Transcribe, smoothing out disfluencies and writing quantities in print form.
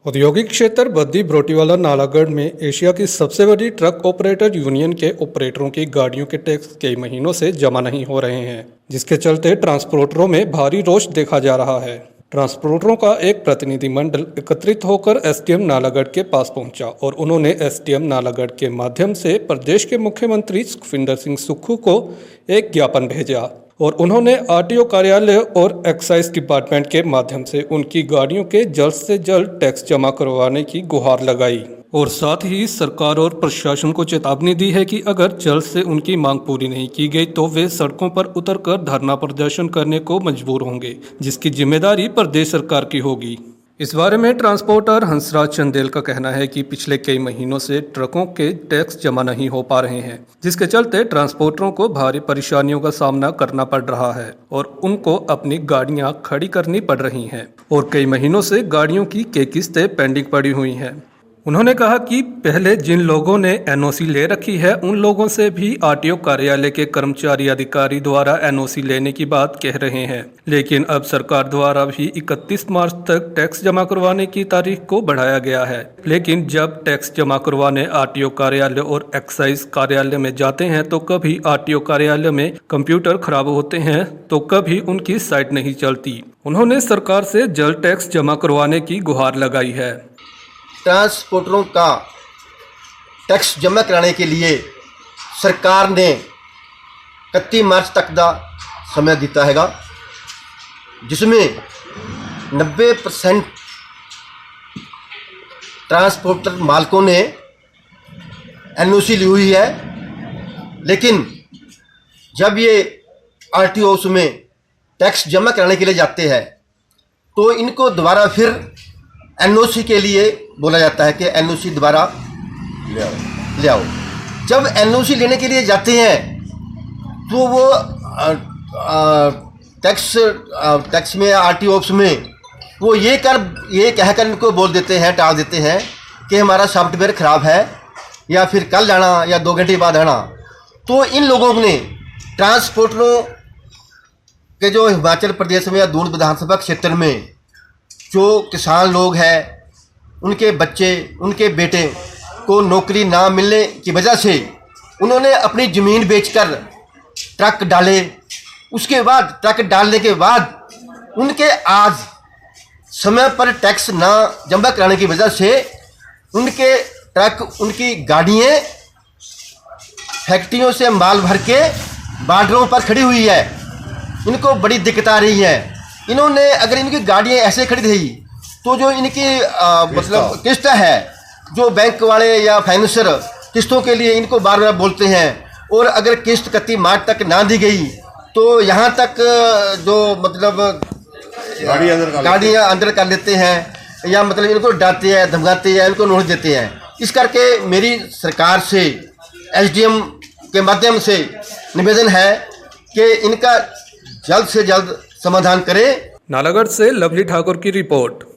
औद्योगिक क्षेत्र बद्दी ब्रोटीवाला नालागढ़ में एशिया की सबसे बड़ी ट्रक ऑपरेटर यूनियन के ऑपरेटरों की गाड़ियों के टैक्स कई महीनों से जमा नहीं हो रहे हैं, जिसके चलते ट्रांसपोर्टरों में भारी रोष देखा जा रहा है। ट्रांसपोर्टरों का एक प्रतिनिधिमंडल एकत्रित होकर एसडीएम नालागढ़ के पास पहुंचा और उन्होंने एसडीएम नालागढ़ के माध्यम से प्रदेश के मुख्यमंत्री सुखविंदर सिंह सुक्खू को एक ज्ञापन भेजा और उन्होंने आरटीओ कार्यालय और एक्साइज डिपार्टमेंट के माध्यम से उनकी गाड़ियों के जल्द से जल्द टैक्स जमा करवाने की गुहार लगाई और साथ ही सरकार और प्रशासन को चेतावनी दी है कि अगर जल्द से उनकी मांग पूरी नहीं की गई तो वे सड़कों पर उतरकर धरना प्रदर्शन करने को मजबूर होंगे, जिसकी जिम्मेदारी प्रदेश सरकार की होगी। इस बारे में ट्रांसपोर्टर हंसराज चंदेल का कहना है कि पिछले कई महीनों से ट्रकों के टैक्स जमा नहीं हो पा रहे हैं, जिसके चलते ट्रांसपोर्टरों को भारी परेशानियों का सामना करना पड़ रहा है और उनको अपनी गाड़ियां खड़ी करनी पड़ रही हैं और कई महीनों से गाड़ियों की कई किस्तें पेंडिंग पड़ी हुई हैं। उन्होंने कहा कि पहले जिन लोगों ने एनओसी ले रखी है उन लोगों से भी आरटीओ कार्यालय के कर्मचारी अधिकारी द्वारा एनओसी लेने की बात कह रहे हैं, लेकिन अब सरकार द्वारा भी 31 मार्च तक टैक्स जमा करवाने की तारीख को बढ़ाया गया है। लेकिन जब टैक्स जमा करवाने आरटीओ कार्यालय और एक्साइज कार्यालय में जाते हैं तो कभी आरटीओ कार्यालय में कंप्यूटर खराब होते हैं तो कभी उनकी साइट नहीं चलती। उन्होंने सरकार से जल्द टैक्स जमा करवाने की गुहार लगाई है। ट्रांसपोर्टरों का टैक्स जमा कराने के लिए सरकार ने 31 मार्च तक का समय दिता हैगा, जिसमें 90% ट्रांसपोर्टर मालिकों ने एनओसी ली हुई है। लेकिन जब ये आरटीओ उसमें टैक्स जमा कराने के लिए जाते हैं तो इनको दोबारा फिर एनओसी के लिए बोला जाता है कि एनओसी दोबारा ले आओ। जब एनओसी लेने के लिए जाते हैं तो वो टैक्स में आरटीओ ऑफिस में वो ये कहकर इनको बोल देते हैं, टाल देते हैं कि हमारा सॉफ्टवेयर ख़राब है या फिर कल आना या 2 घंटे बाद आना। तो इन लोगों ने ट्रांसपोर्टरों के जो हिमाचल प्रदेश में या दून विधानसभा क्षेत्र में जो किसान लोग हैं, उनके बच्चे, उनके बेटे को नौकरी ना मिलने की वजह से उन्होंने अपनी ज़मीन बेचकर ट्रक डाले। उसके बाद ट्रक डालने के बाद उनके आज समय पर टैक्स ना जमा कराने की वजह से उनके ट्रक, उनकी गाड़ियाँ फैक्ट्रियों से माल भर के बॉर्डरों पर खड़ी हुई है। इनको बड़ी दिक्कत आ रही है। इन्होंने अगर इनकी गाड़ियाँ ऐसे खड़ी रही तो जो इनकी मतलब किस्त है, जो बैंक वाले या फाइनेंसर किस्तों के लिए इनको बार बार बोलते हैं, और अगर किस्त 31 मार्च तक ना दी गई तो यहाँ तक जो मतलब गाड़ियाँ अंदर कर लेते हैं या मतलब इनको डांटते हैं, धमकाते हैं, इनको नोटिस देते हैं। इस करके मेरी सरकार से एसडीएम के माध्यम से निवेदन है कि इनका जल्द से जल्द समाधान करें। नालागढ़ से लवली ठाकुर की रिपोर्ट।